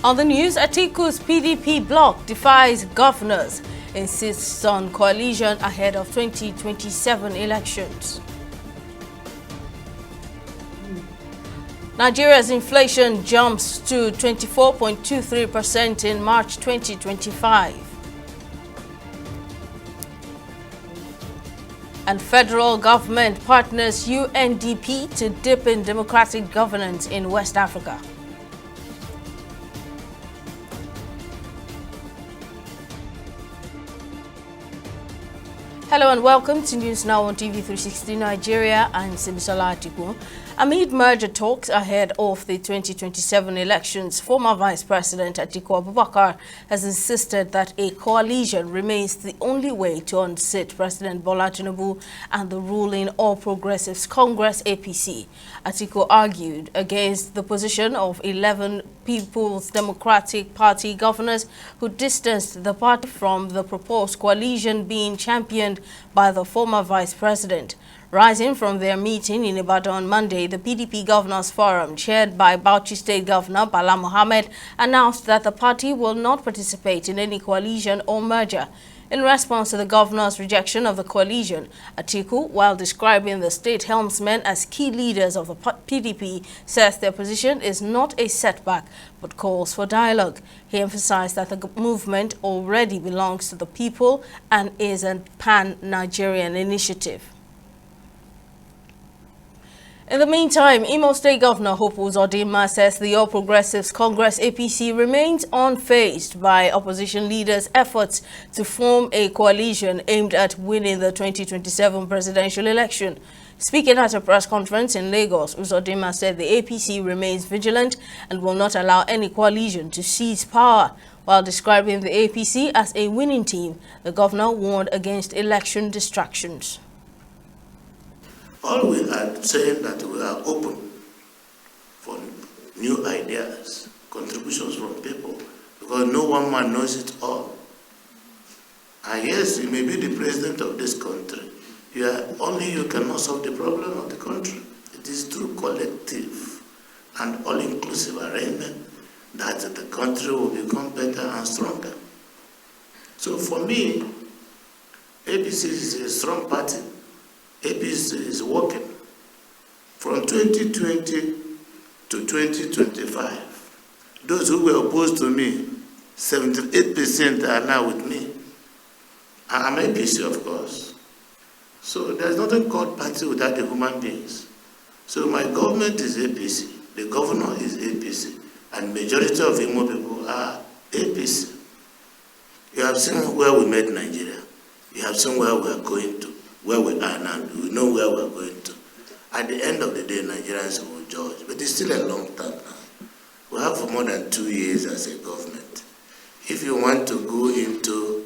On the news, Atiku's PDP bloc defies governors, insists on coalition ahead of 2027 elections. Nigeria's inflation jumps to 24.23% in March 2025. And federal government partners UNDP to deepen democratic governance in West Africa. Hello and welcome to News Now on TV360 Nigeria. I'm Simisola Atiku. Amid merger talks ahead of the 2027 elections, former Vice President Atiku Abubakar has insisted that a coalition remains the only way to unseat President Bola Tinubu and the ruling All Progressives Congress (APC). Atiku argued against the position of 11 People's Democratic Party governors who distanced the party from the proposed coalition being championed by the former Vice President. Rising from their meeting in Ibadan on Monday, the PDP Governors Forum, chaired by Bauchi State Governor Bala Mohammed, announced that the party will not participate in any coalition or merger. In response to the governor's rejection of the coalition, Atiku, while describing the state helmsmen as key leaders of the PDP, says their position is not a setback but calls for dialogue. He emphasized that the movement already belongs to the people and is a pan-Nigerian initiative. In the meantime, Imo State Governor Hope Uzodinma says the All Progressives Congress (APC) remains unfazed by opposition leaders' efforts to form a coalition aimed at winning the 2027 presidential election. Speaking at a press conference in Lagos, Uzodinma said the APC remains vigilant and will not allow any coalition to seize power. While describing the APC as a winning team, the governor warned against election distractions. All we are saying that we are open for new ideas, contributions from people, because no one man knows it all. And yes, you may be the president of this country. Only you cannot solve the problem of the country. It is through collective and all-inclusive arrangement that the country will become better and stronger. So for me, APC is a strong party. APC is working from 2020 to 2025. Those who were opposed to me, 78% are now with me. And I'm APC, of course. So there's nothing called party without the human beings. So my government is APC, the governor is APC, and majority of Imo people are APC. You have seen where we made Nigeria. You have seen where we are going to. Where we are now, we know where we're going to. At the end of the day, Nigerians will judge, but it's still a long time now. We have for more than 2 years as a government. If you want to go into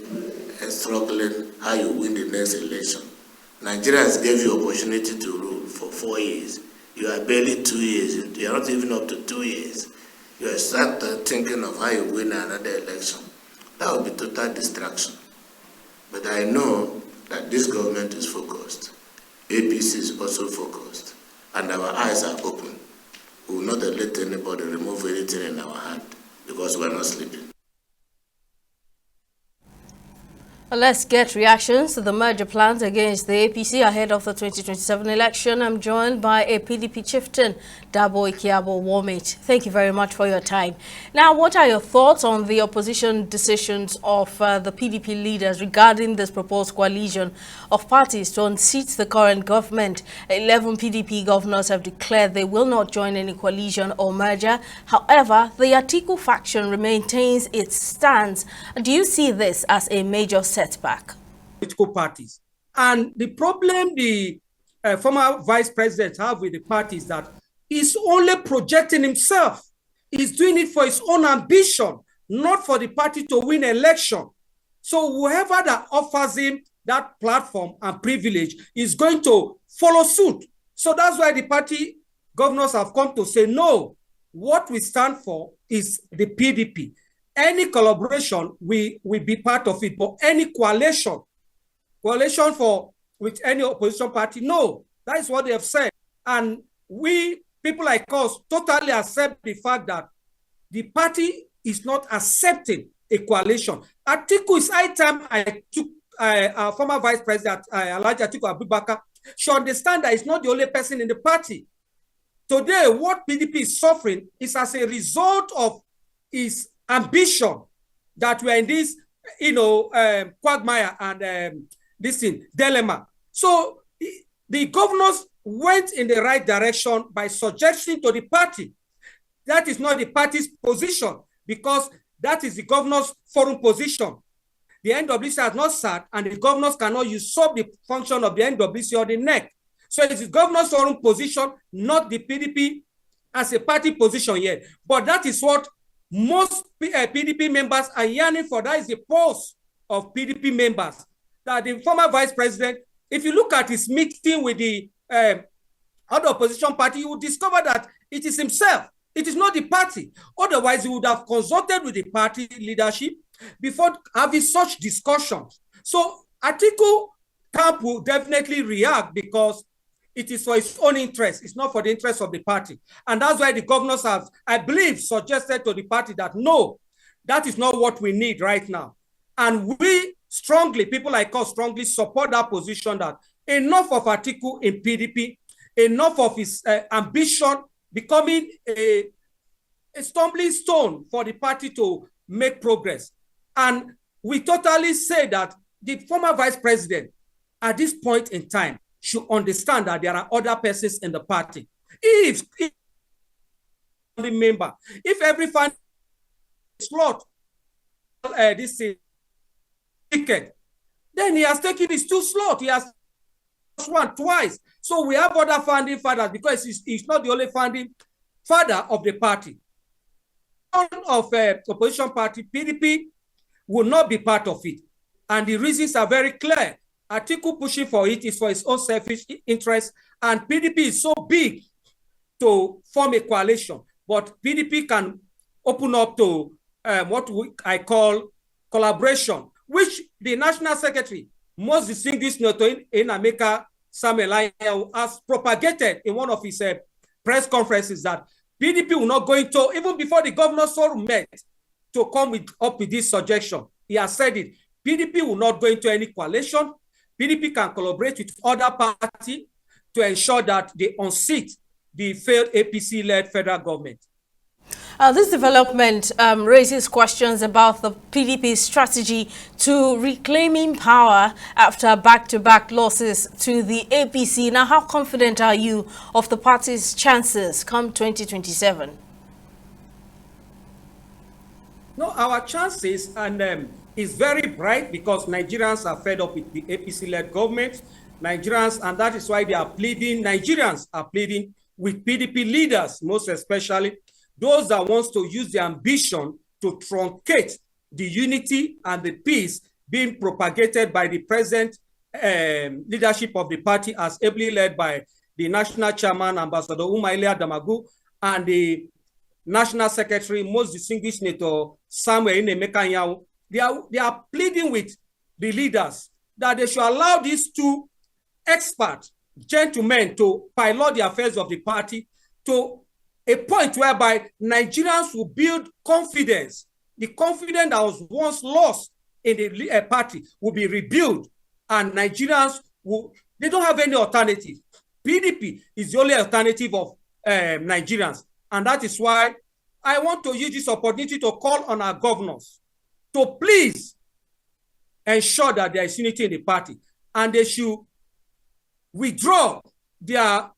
struggling how you win the next election, Nigerians gave you opportunity to rule for 4 years. You are barely 2 years. You are not even up to 2 years. You are start thinking of how you win another election. That would be total distraction. But I know that this government is focused. APC is also focused. And our eyes are open. We will not let anybody remove anything in our hand because we are not sleeping. Let's get reactions to the merger plans against the APC ahead of the 2027 election. I'm joined by a PDP chieftain, Dabo Ikiabo Warmate. Thank you very much for your time. Now, what are your thoughts on the opposition decisions of the PDP leaders regarding this proposed coalition of parties to unseat the current government? 11 PDP governors have declared they will not join any coalition or merger. However, the Atiku faction maintains its stance. Do you see this as a major setback? Political parties. And the problem the former vice president have with the party is that he's only projecting himself. He's doing it for his own ambition, not for the party to win election. So whoever that offers him that platform and privilege is going to follow suit. So that's why the party governors have come to say, no, what we stand for is the PDP. Any collaboration, we be part of it, but any coalition with any opposition party, no. That is what they have said. And we, people like us, totally accept the fact that the party is not accepting a coalition. Atiku, is high time I took former Vice President Alhaji Atiku Abubakar should understand that he's not the only person in the party. Today, what PDP is suffering is as a result of his ambition that we are in this, quagmire and this thing, dilemma. So the governors went in the right direction by suggesting to the party that is not the party's position, because that is the governor's forum position. The NWC has not sat, and the governors cannot usurp the function of the NWC or the NEC. So it's the governor's forum position, not the PDP as a party position yet. But that is what most PDP members are yearning for. That is the pulse of PDP members. That the former vice president, if you look at his meeting with the other opposition party, you will discover that it is himself. It is not the party. Otherwise, he would have consulted with the party leadership before having such discussions. So Atiku camp will definitely react because it is for its own interest. It's not for the interest of the party. And that's why the governors have, I believe, suggested to the party that no, that is not what we need right now. And we strongly, people like us strongly support that position that enough of Atiku in PDP, enough of his ambition becoming a stumbling stone for the party to make progress. And we totally say that the former vice president at this point in time should understand that there are other persons in the party. If the member, if every fan slot this ticket, then he has taken his 2 slots. He has one twice. So we have other founding fathers because he's not the only founding father of the party. Of opposition party, PDP will not be part of it. And the reasons are very clear. Atiku pushing for it is for his own selfish interest, and PDP is so big to form a coalition. But PDP can open up to what I call collaboration, which the national secretary, most distinguished Noto in America, Samuel Ayan, has propagated in one of his press conferences that PDP will not go into, even before the governor's forum met, to come up with this suggestion. He has said it. PDP will not go into any coalition. PDP can collaborate with other parties to ensure that they unseat the failed APC-led federal government. This development raises questions about the PDP's strategy to reclaiming power after back-to-back losses to the APC. Now, how confident are you of the party's chances come 2027? No, our chances is very bright because Nigerians are fed up with the APC-led government. Nigerians, and that is why they are pleading, Nigerians are pleading with PDP leaders, most especially those that wants to use their ambition to truncate the unity and the peace being propagated by the present leadership of the party, as ably led by the national chairman, Ambassador Umailia Damagu, and the national secretary, most distinguished Nato Samuel Inemeka. They are pleading with the leaders that they should allow these 2 expert gentlemen to pilot the affairs of the party to a point whereby Nigerians will build confidence. The confidence that was once lost in the party will be rebuilt, and Nigerians they don't have any alternative. PDP is the only alternative of Nigerians, and that is why I want to use this opportunity to call on our governors to please ensure that there is unity in the party, and they should withdraw their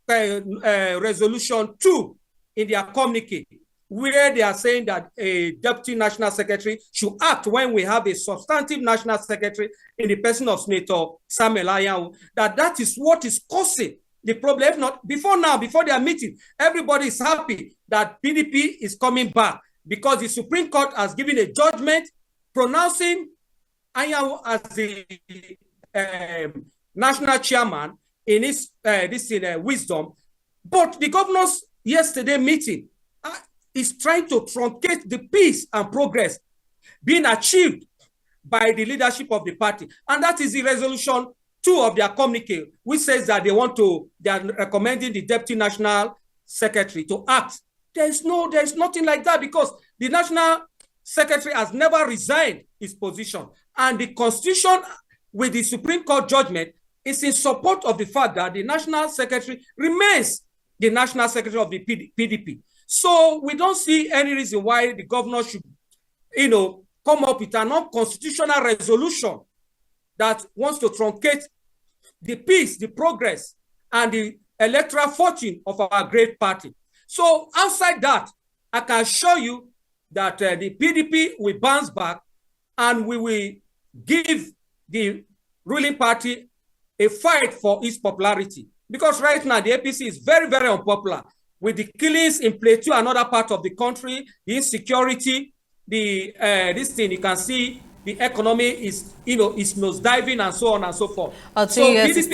resolution 2 in their communique, where they are saying that a deputy national secretary should act when we have a substantive national secretary in the person of Senator Samuel Ayan, that is what is causing the problem. If not, before their meeting, everybody is happy that PDP is coming back because the Supreme Court has given a judgment pronouncing Ayan as the national chairman in his wisdom. But the governors yesterday meeting is trying to truncate the peace and progress being achieved by the leadership of the party. And that is the resolution 2 of their communique, which says that they are recommending the deputy national secretary to act. There's nothing like that, because The National Secretary has never resigned his position. And the Constitution with the Supreme Court judgment is in support of the fact that the National Secretary remains the National Secretary of the PDP. So we don't see any reason why the governor should, come up with an unconstitutional resolution that wants to truncate the peace, the progress, and the electoral fortune of our great party. So outside that, I can assure you that the PDP will bounce back and we will give the ruling party a fight for its popularity. Because right now, the APC is very, very unpopular with the killings in Plateau and other parts of the country, the insecurity, this thing you can see, the economy is, is nosediving and so on and so forth. So yes, it's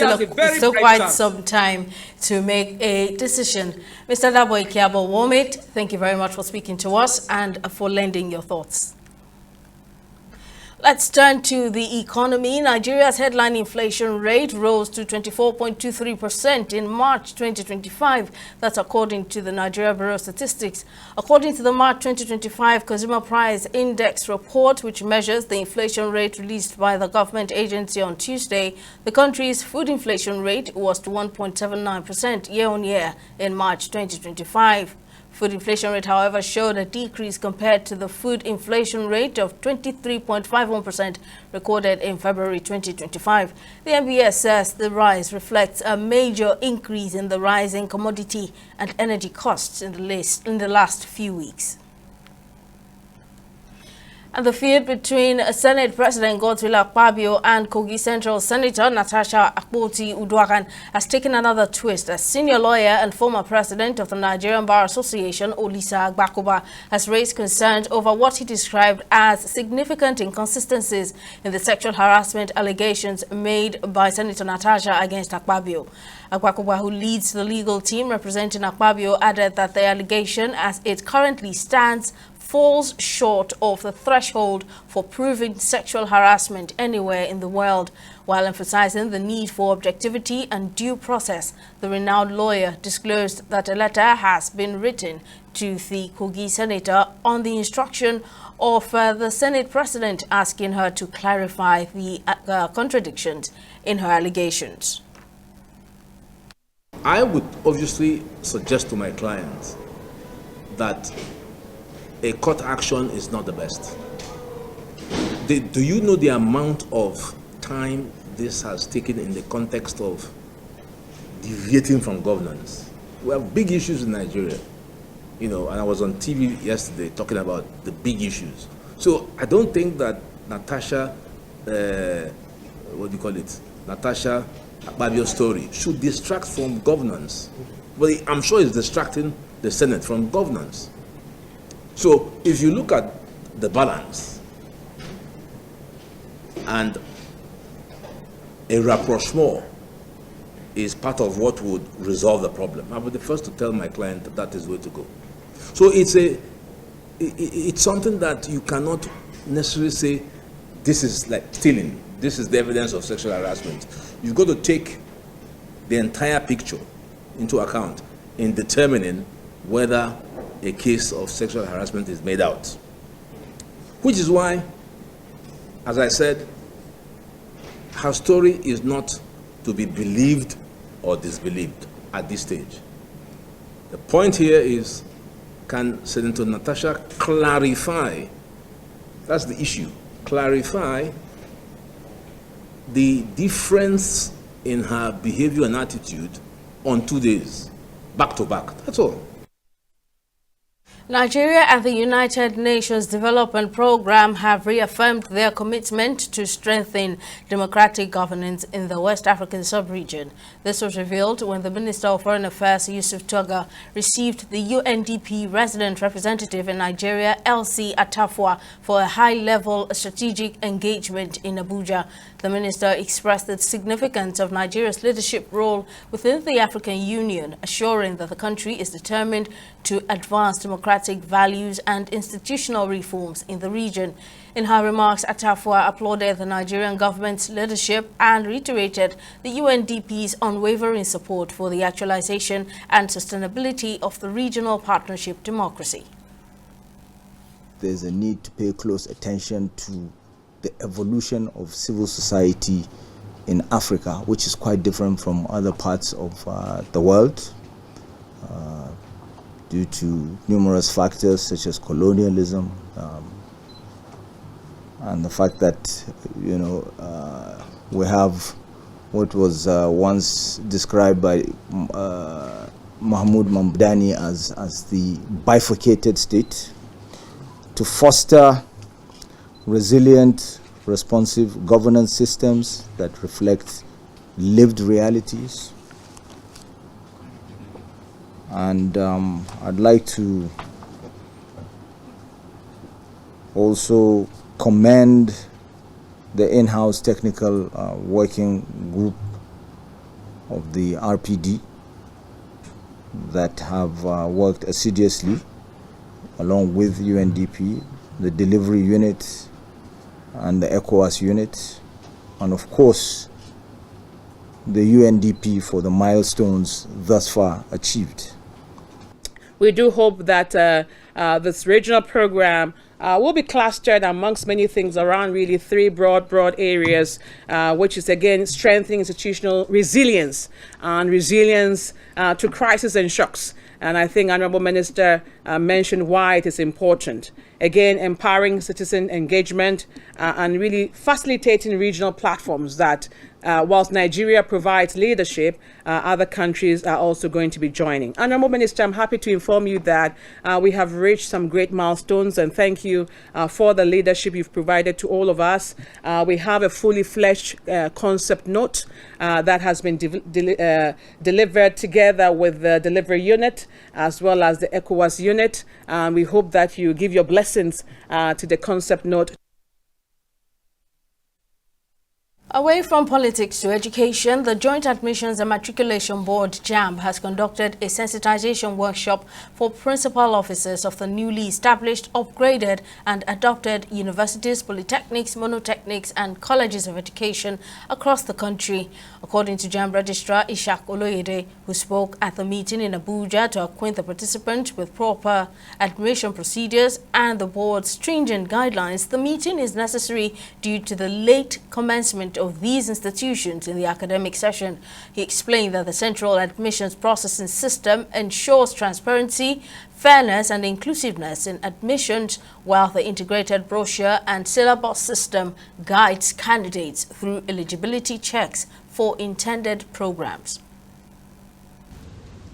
still quite some time to make a decision. Mr. Dabo Ikiabo Womit, thank you very much for speaking to us and for lending your thoughts. Let's turn to the economy. Nigeria's headline inflation rate rose to 24.23% in March 2025. That's according to the Nigeria Bureau of Statistics. According to the March 2025 Consumer Price Index report, which measures the inflation rate released by the government agency on Tuesday, the country's food inflation rate was 1.79% year-on-year in March 2025. Food inflation rate, however, showed a decrease compared to the food inflation rate of 23.51% recorded in February 2025. The NBS says the rise reflects a major increase in the rise in commodity and energy costs in the last few weeks. And the feud between Senate President Godswill Akpabio and Kogi Central Senator Natasha Akpoti-Uduaghan has taken another twist as senior lawyer and former president of the Nigerian Bar Association, Olisa Agbakoba, has raised concerns over what he described as significant inconsistencies in the sexual harassment allegations made by Senator Natasha against Akpabio. Agbakoba, who leads the legal team representing Akpabio, added that the allegation as it currently stands falls short of the threshold for proving sexual harassment anywhere in the world. While emphasizing the need for objectivity and due process, the renowned lawyer disclosed that a letter has been written to the Kogi senator on the instruction of the Senate president, asking her to clarify the contradictions in her allegations. I would obviously suggest to my clients that a court action is not the best. Do you know the amount of time this has taken in the context of deviating from governance? We have big issues in Nigeria, and I was on TV yesterday talking about the big issues. So I don't think that Natasha, Natasha Akpabio's story should distract from governance. But I'm sure it's distracting the Senate from governance. So if you look at the balance and a rapprochement is part of what would resolve the problem, I'll be the first to tell my client that that is the way to go. So it's something that you cannot necessarily say this is like stealing, this is the evidence of sexual harassment. You've got to take the entire picture into account in determining whether a case of sexual harassment is made out. Which is why, as I said, her story is not to be believed or disbelieved at this stage. The point here is, can Senator Natasha clarify, that's the issue, clarify the difference in her behavior and attitude on 2 days, back to back, that's all. Nigeria and the United Nations Development Programme have reaffirmed their commitment to strengthen democratic governance in the West African sub-region. This was revealed when the Minister of Foreign Affairs, Yusuf Tuggar, received the UNDP resident representative in Nigeria, Elsie Atafua, for a high-level strategic engagement in Abuja. The minister expressed the significance of Nigeria's leadership role within the African Union, assuring that the country is determined to advance democratic values and institutional reforms in the region. In her remarks, Atafua applauded the Nigerian government's leadership and reiterated the UNDP's unwavering support for the actualization and sustainability of the regional partnership democracy. there's a need to pay close attention to the evolution of civil society in Africa, which is quite different from other parts of the world due to numerous factors such as colonialism and the fact that, you know, we have what was once described by Mahmoud Mamdani as the bifurcated state, to foster resilient, responsive governance systems that reflect lived realities. And I'd like to also commend the in-house technical working group of the RPD that have worked assiduously along with UNDP, the delivery unit and the ECOWAS unit, and of course the UNDP for the milestones thus far achieved. We do hope that this regional program will be clustered amongst many things around really three broad areas, which is again strengthening institutional resilience and resilience to crisis and shocks. And I think Honorable Minister mentioned why it is important. Again, empowering citizen engagement and really facilitating regional platforms that whilst Nigeria provides leadership, other countries are also going to be joining. Honorable Minister, I'm happy to inform you that we have reached some great milestones, and thank you for the leadership you've provided to all of us. We have a fully fledged concept note that has been delivered together with the delivery unit as well as the ECOWAS unit. We hope that you give your blessings to the concept note. Away from politics to education, the Joint Admissions and Matriculation Board, JAMB, has conducted a sensitization workshop for principal officers of the newly established, upgraded and adopted universities, polytechnics, monotechnics and colleges of education across the country. According to JAMB Registrar Ishak Oloyede, who spoke at the meeting in Abuja to acquaint the participants with proper admission procedures and the board's stringent guidelines, the meeting is necessary due to the late commencement of these institutions in the academic session. He explained that the central admissions processing system ensures transparency, fairness and inclusiveness in admissions, while the integrated brochure and syllabus system guides candidates through eligibility checks for intended programs.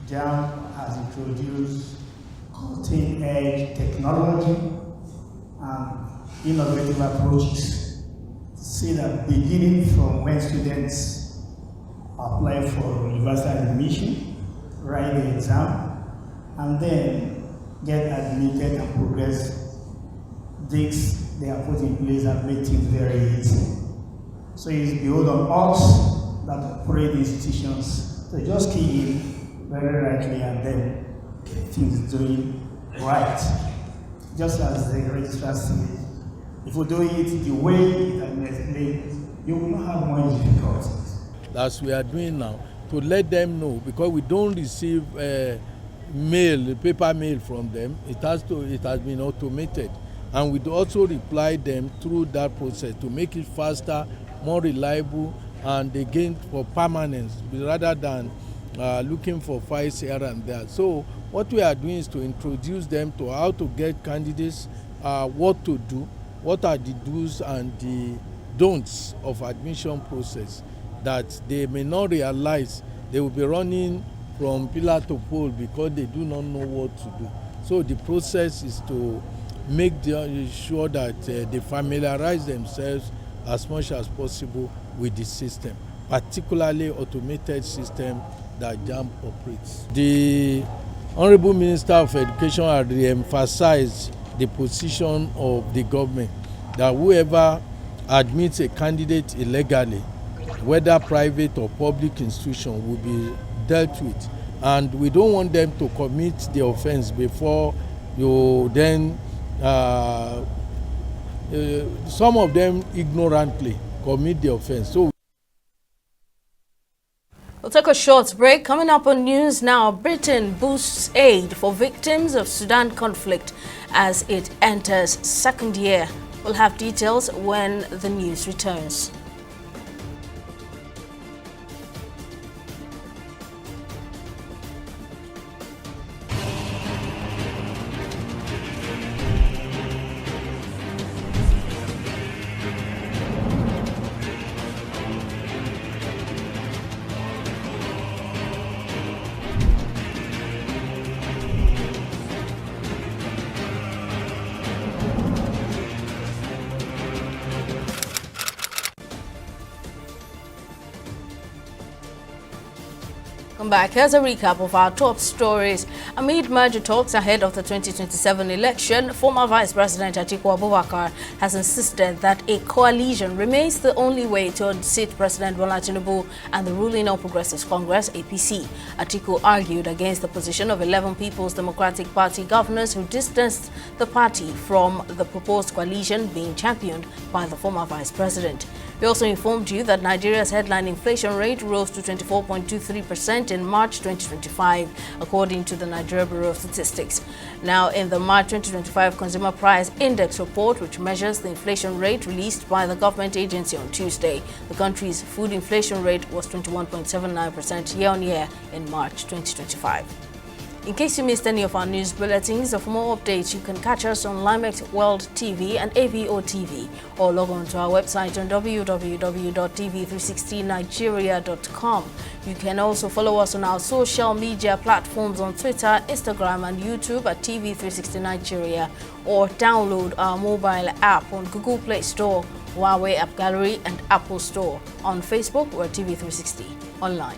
JAMB has introduced cutting-edge technology and innovative approaches. See that beginning from when students apply for university admission, write the exam, and then get admitted and progress, things they are put in place that make things very easy. So it's beholden on us that operate the institutions to just key in very rightly and then get things doing right. Just as the registrar said, if we do it the way it has been explained, you will not have much difficulties. As we are doing now, to let them know, because we don't receive mail, paper mail from them, it has been automated. And we also reply them through that process to make it faster, more reliable, and again for permanence, rather than looking for files here and there. So what we are doing is to introduce them to how to get candidates, what to do, what are the do's and the don'ts of admission process, that they may not realize they will be running from pillar to pole because they do not know what to do. So the process is to make sure that they familiarize themselves as much as possible with the system, particularly automated system that JAMB operates. The Honorable Minister of Education has re-emphasized the position of the government that whoever admits a candidate illegally, whether private or public institution, will be dealt with. And we don't want them to commit the offense before you then, some of them ignorantly commit the offense. So We'll take a short break. Coming up on News Now, Britain boosts aid for victims of Sudan conflict as it enters second year. We'll have details when the news returns. Welcome back. Here's a recap of our top stories. Amid merger talks ahead of the 2027 election, former Vice President Atiku Abubakar has insisted that a coalition remains the only way to unseat President Bola Tinubu and the ruling All Progressives Congress, APC. Atiku argued against the position of 11 People's Democratic Party governors who distanced the party from the proposed coalition being championed by the former Vice President. We also informed you that Nigeria's headline inflation rate rose to 24.23% in March 2025, according to the Nigeria Bureau of Statistics. Now, in the March 2025 Consumer Price Index report, which measures the inflation rate released by the government agency on Tuesday, the country's food inflation rate was 21.79% year-on-year in March 2025. In case you missed any of our news bulletins, for more updates, you can catch us on Limex World TV and AVO TV, or log on to our website on www.tv360nigeria.com. You can also follow us on our social media platforms on Twitter, Instagram, and YouTube at TV360 Nigeria, or download our mobile app on Google Play Store, Huawei App Gallery, and Apple Store. On Facebook, we're TV360 Online.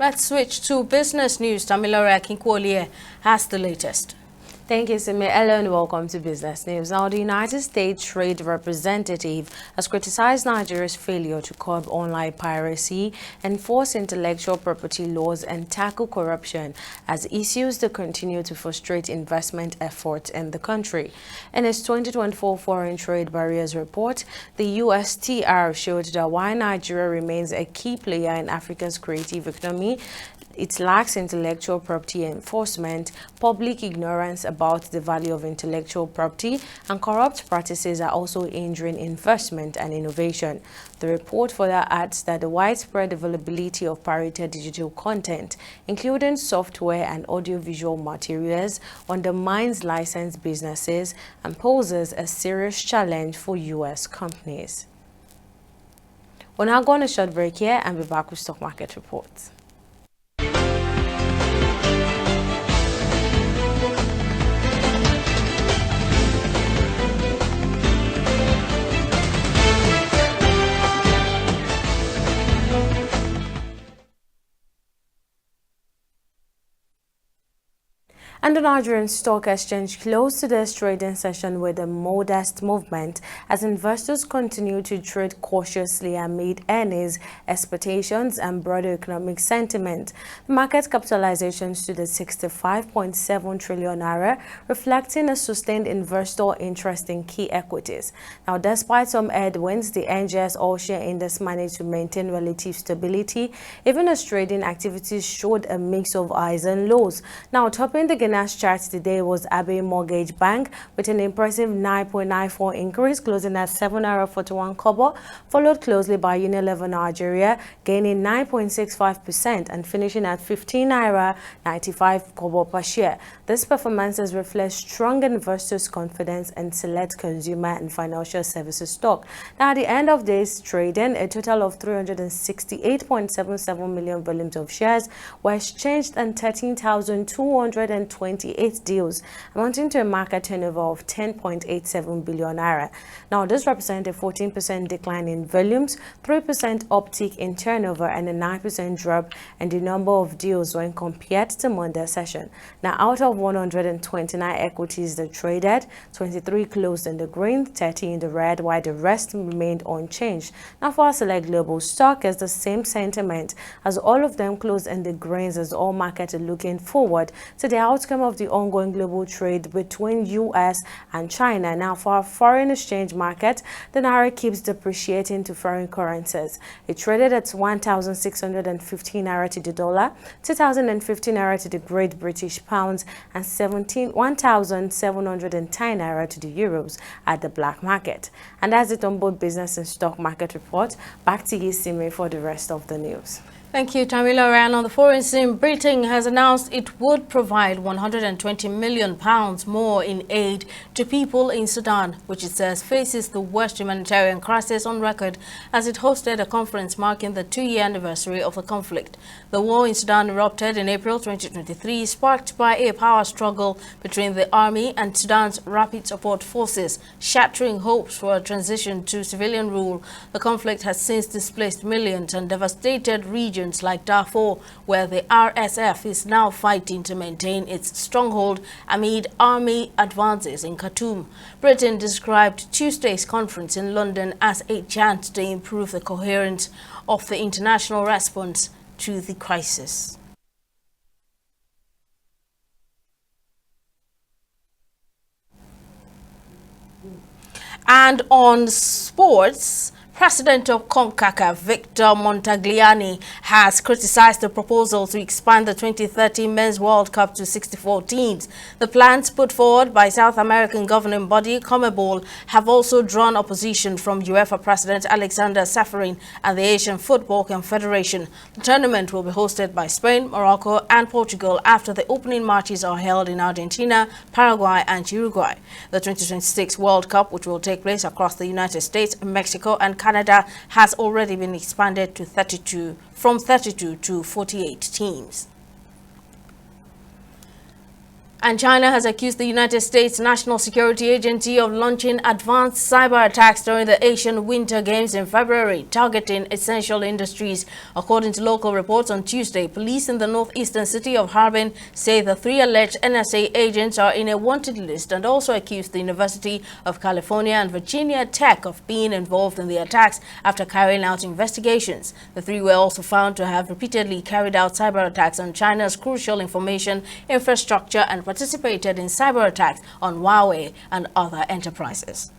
Let's switch to business news. Tamilore Akinkwoliye has the latest. Thank you, Simi. Hello and welcome to Business News. Now, the United States Trade Representative has criticized Nigeria's failure to curb online piracy, enforce intellectual property laws, and tackle corruption as issues that continue to frustrate investment efforts in the country. In its 2024 Foreign Trade Barriers Report, the USTR showed that while Nigeria remains a key player in Africa's creative economy, it lacks intellectual property enforcement, public ignorance about the value of intellectual property, and corrupt practices are also hindering investment and innovation. The report further adds that the widespread availability of pirated digital content, including software and audiovisual materials, undermines licensed businesses and poses a serious challenge for U.S. companies. We're now going to a short break here and be back with stock market reports. And the Nigerian Stock Exchange closed today's trading session with a modest movement as investors continue to trade cautiously amid earnings expectations and broader economic sentiment. The market capitalization stood at 65.7 trillion naira, reflecting a sustained investor interest in key equities. Now, despite some headwinds, the NGX All-Share Index managed to maintain relative stability, even as trading activities showed a mix of highs and lows. Now, topping the Making us chart today was Abbey Mortgage Bank with an impressive 9.94 increase, closing at 7.41 kobo, followed closely by Unilever Nigeria, gaining 9.65% and finishing at 15.95 kobo per share. This performances reflect strong investors' confidence in select consumer and financial services stock. Now, at the end of this trading, a total of 368.77 million volumes of shares were exchanged and 13,228 deals, amounting to a market turnover of 10.87 billion naira. Now, this represents a 14% decline in volumes, 3% uptick in turnover, and a 9% drop in the number of deals when compared to Monday session. Now, out of 129 equities that traded, 23 closed in the green, 30 in the red, while the rest remained unchanged. Now, for our select global stock, is the same sentiment as all of them closed in the greens, as all markets are looking forward to the outcome of the ongoing global trade between U.S. and China. Now, for our foreign exchange market, the naira keeps depreciating to foreign currencies. It traded at 1,615 naira to the dollar, 2,015 naira to the Great British pounds, and 1,710 naira to the euros at the black market. And that's it on both business and stock market report. Back to you, Simi, for the rest of the news. Thank you, Tamila. And on the foreign scene, Britain has announced it would provide £120 million more in aid to people in Sudan, which it says faces the worst humanitarian crisis on record, as it hosted a conference marking the 2-year anniversary of the conflict. The war in Sudan erupted in April 2023, sparked by a power struggle between the army and Sudan's Rapid Support Forces, shattering hopes for a transition to civilian rule. The conflict has since displaced millions and devastated regions like Darfur, where the RSF is now fighting to maintain its stronghold amid army advances in Khartoum. Britain described Tuesday's conference in London as a chance to improve the coherence of the international response to the crisis. And on sports, President of CONCACAF, Victor Montagliani, has criticized the proposal to expand the 2030 Men's World Cup to 64 teams. The plans put forward by South American governing body CONMEBOL have also drawn opposition from UEFA President Alexander Ceferin and the Asian Football Confederation. The tournament will be hosted by Spain, Morocco and Portugal after the opening matches are held in Argentina, Paraguay and Uruguay. The 2026 World Cup, which will take place across the United States, Mexico and Canada, has already been expanded to from 32 to 48 teams. And China has accused the United States National Security Agency of launching advanced cyber attacks during the Asian Winter Games in February, targeting essential industries. According to local reports on Tuesday, police in the northeastern city of Harbin say the 3 alleged NSA agents are in a wanted list, and also accused the University of California and Virginia Tech of being involved in the attacks after carrying out investigations. The 3 were also found to have repeatedly carried out cyber attacks on China's crucial information infrastructure and participated in cyber attacks on Huawei and other enterprises.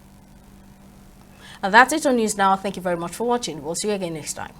And that's it on News Now. Thank you very much for watching. We'll see you again next time.